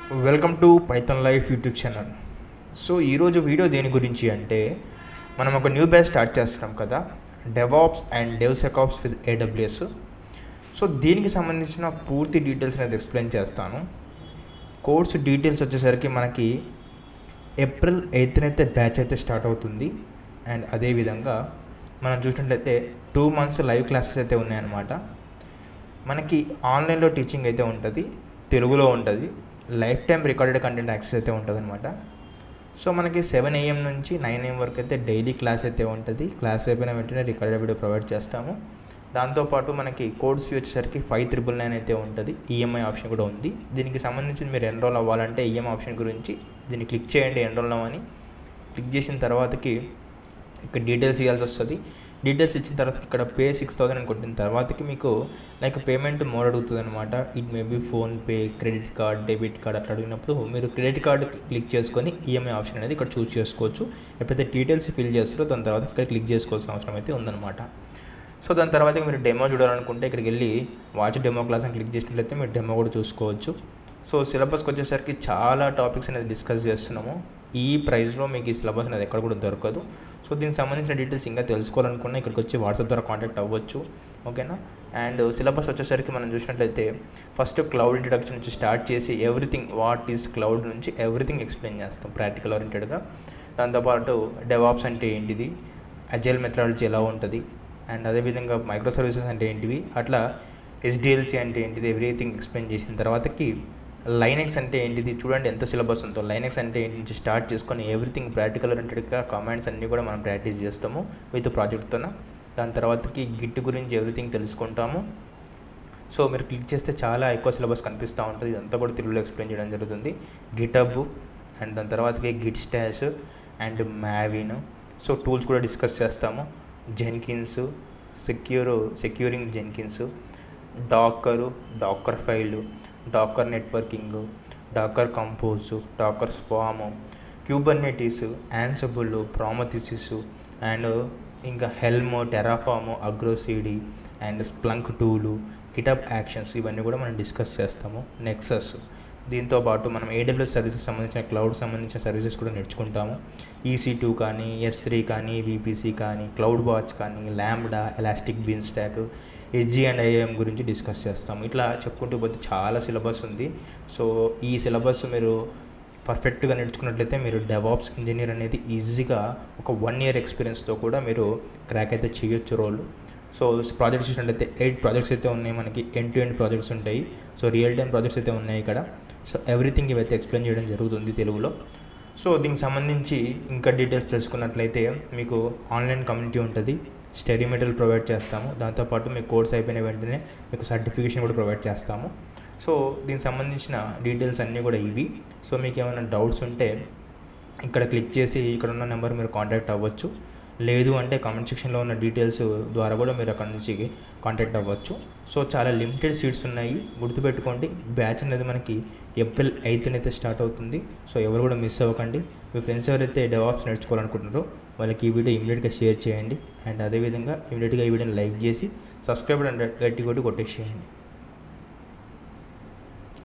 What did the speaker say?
Welcome to Python life YouTube channel. So ఈరోజు video దేని గురించి అంటే, మనం ఒక న్యూ బ్యాచ్ స్టార్ట్ చేస్తున్నాం కదా, DevOps and DevSecOps with AWS. So దీనికి సంబంధించిన పూర్తి డీటెయిల్స్ అనేది ఎక్స్ప్లెయిన్ చేస్తాను. కోర్స్ డీటెయిల్స్ వచ్చేసరికి మనకి ఏప్రిల్ 8th అయితే బ్యాచ్ అయితే స్టార్ట్ అవుతుంది. అండ్ అదేవిధంగా మనం చూసినట్లయితే 2 months లైవ్ క్లాసెస్ అయితే ఉన్నాయన్నమాట. మనకి ఆన్లైన్లో టీచింగ్ అయితే ఉంటుంది, తెలుగులో ఉంటుంది, life time recorded content access అయితే ఉంటుంది అనమాట. సో మనకి 7 AM నుంచి 9 AM వరకు అయితే డైలీ క్లాస్ అయితే ఉంటుంది. క్లాస్ అయిపోయిన వెంటనే రికార్డెడ్ వీడియో ప్రొవైడ్ చేస్తాము. దాంతోపాటు మనకి కోర్స్ ఫీ వచ్చేసరికి 5,999 అయితే ఉంటుంది. ఈఎంఐ ఆప్షన్ కూడా ఉంది. దీనికి సంబంధించి మీరు ఎన్రోల్ అవ్వాలంటే ఈఎంఐ ఆప్షన్ గురించి దీన్ని క్లిక్ చేయండి, ఎన్రోల్ అవ్వని. క్లిక్ చేసిన తర్వాతకి ఇక్కడ డీటెయిల్స్ ఇవ్వాల్సి వస్తుంది. డీటెయిల్స్ ఇచ్చిన తర్వాత ఇక్కడ పే 6,000 అని కొట్టిన తర్వాతకి మీకు లైక్ పేమెంట్ మోడ్ అడుగుతుంది అనమాట. It may be PhonePe, credit card, debit card అట్లా అడిగినప్పుడు మీరు క్రెడిట్ కార్డ్ క్లిక్ చేసుకొని ఈఎంఐ ఆప్షన్ అనేది ఇక్కడ చూస్ చేసుకోవచ్చు. ఎప్పుడైతే డీటెయిల్స్ ఫిల్ చేస్తారో దాని తర్వాత ఇక్కడ క్లిక్ చేసుకోవాల్సిన అవసరం అయితే ఉందన్నమాట. సో దాని తర్వాత మీరు డెమో చూడాలనుకుంటే ఇక్కడికి వెళ్ళి వాచ్ డెమో క్లాస్ అని క్లిక్ చేసినట్లయితే మీరు డెమో కూడా చూసుకోవచ్చు. సో సిలబస్కి వచ్చేసరికి చాలా టాపిక్స్ అనేది డిస్కస్ చేస్తున్నాము. ఈ ప్రైస్లో మీకు ఈ సిలబస్ అనేది ఎక్కడ కూడా దొరకదు. సో దీనికి సంబంధించిన డీటెయిల్స్ ఇంకా తెలుసుకోవాలనుకున్నా ఇక్కడికి వచ్చి వాట్సాప్ ద్వారా కాంటాక్ట్ అవ్వచ్చు, ఓకేనా. అండ్ సిలబస్ వచ్చేసరికి మనం చూసినట్లయితే ఫస్ట్ క్లౌడ్ ఇంట్రడక్షన్ నుంచి స్టార్ట్ చేసి ఎవ్రీథింగ్ వాట్ ఈజ్ క్లౌడ్ నుంచి ఎవ్రీథింగ్ ఎక్స్ప్లెయిన్ చేస్తాం ప్రాక్టికల్ ఓరియంటెడ్గా. దాంతోపాటు డెవాప్స్ అంటే ఏంటిది, అజైల్ మెథడాలజీ ఎలా ఉంటుంది, అండ్ అదేవిధంగా మైక్రో సర్వీసెస్ అంటే ఏంటివి, అట్లా ఎస్డిఎల్సి అంటే ఏంటిది, ఎవ్రీథింగ్ ఎక్స్ప్లెయిన్ చేసిన తర్వాతకి లైనెక్స్ అంటే ఏంటిది, చూడండి ఎంత సిలబస్ ఉందో. లైనెక్స్ అంటే ఏంటి నుంచి స్టార్ట్ చేసుకొని ఎవ్రీథింగ్ ప్రాక్టికల్ ఓరియంటెడ్గా కమాండ్స్ అన్నీ కూడా మనం ప్రాక్టీస్ చేస్తాము విత్ ప్రాజెక్ట్తో. దాని తర్వాతకి గిట్ గురించి ఎవ్రీథింగ్ తెలుసుకుంటాము. సో మీరు క్లిక్ చేస్తే చాలా ఎక్కువ సిలబస్ కనిపిస్తూ ఉంటుంది. ఇదంతా కూడా తెలుగులో ఎక్స్ప్లెయిన్ చేయడం జరుగుతుంది. గిటబ్ అండ్ దాని తర్వాతకి git stash and Maven. So tools కూడా డిస్కస్ చేస్తాము. Jenkins, securing Jenkins, Docker file, Docker networking, Docker compose, Docker swarm, Kubernetes, Ansible, Prometheus and ఇంకా Helm, Terraform, ArgoCD and Splunk టూలు, గిటబ్ యాక్షన్స్ ఇవన్నీ కూడా మనం discuss చేస్తాము. నెక్సస్, దీంతోపాటు మనం ఏడబ్ల్యూఎస్ సర్వీసెస్ సంబంధించిన క్లౌడ్ సంబంధించిన సర్వీసెస్ కూడా నేర్చుకుంటాము. EC2 కానీ, S3 కానీ, VPC కానీ, క్లౌడ్ వాచ్ కానీ, Lambda, elastic beanstalk, SG అండ్ IAM గురించి డిస్కస్ చేస్తాము. ఇట్లా చెప్పుకుంటూ పోతే చాలా సిలబస్ ఉంది. సో ఈ సిలబస్ మీరు పర్ఫెక్ట్గా నేర్చుకున్నట్లయితే మీరు డెవాప్స్ ఇంజనీర్ అనేది ఈజీగా ఒక 1 year ఎక్స్పీరియన్స్తో కూడా మీరు క్రాక్ అయితే చేయొచ్చు రోల్. సో ప్రాజెక్ట్స్ చూసినట్లయితే 8 ప్రాజెక్ట్స్ అయితే ఉన్నాయి. మనకి ఎండ్ టు ఎండ్ ప్రాజెక్ట్స్ ఉంటాయి. సో రియల్ టైం ప్రాజెక్ట్స్ అయితే ఉన్నాయి ఇక్కడ. సో ఎవ్రీథింగ్ ఇవైతే ఎక్స్ప్లెయిన్ చేయడం జరుగుతుంది తెలుగులో. సో దీనికి సంబంధించి ఇంకా డీటెయిల్స్ తెలుసుకున్నట్లయితే మీకు ఆన్లైన్ కమ్యూనిటీ ఉంటుంది, స్టడీ మెటీరియల్ ప్రొవైడ్ చేస్తాము. దాంతోపాటు మీ కోర్స్ అయిపోయిన వెంటనే మీకు సర్టిఫికేషన్ కూడా ప్రొవైడ్ చేస్తాము. సో దీనికి సంబంధించిన డీటెయిల్స్ అన్నీ కూడా ఇవి. సో మీకు ఏమైనా డౌట్స్ ఉంటే ఇక్కడ క్లిక్ చేసి ఇక్కడ ఉన్న నెంబర్ మీరు కాంటాక్ట్ అవ్వచ్చు. లేదు అంటే కామెంట్ సెక్షన్లో ఉన్న డీటెయిల్స్ ద్వారా కూడా మీరు అక్కడ నుంచి కాంటాక్ట్ అవ్వచ్చు. సో చాలా లిమిటెడ్ సీట్స్ ఉన్నాయి, గుర్తుపెట్టుకోండి. బ్యాచ్ అనేది మనకి ఏప్రిల్ 8th అయితే స్టార్ట్ అవుతుంది. సో ఎవరు కూడా మిస్ అవ్వకండి. మీ ఫ్రెండ్స్ ఎవరైతే డెవాప్స్ నేర్చుకోవాలనుకుంటున్నారో వాళ్ళకి ఈ వీడియో ఇమీడియట్గా షేర్ చేయండి. అండ్ అదేవిధంగా ఇమీడియట్గా ఈ వీడియోని లైక్ చేసి సబ్స్క్రైబ్ అండ్ గట్టి కొట్టేసేయండి.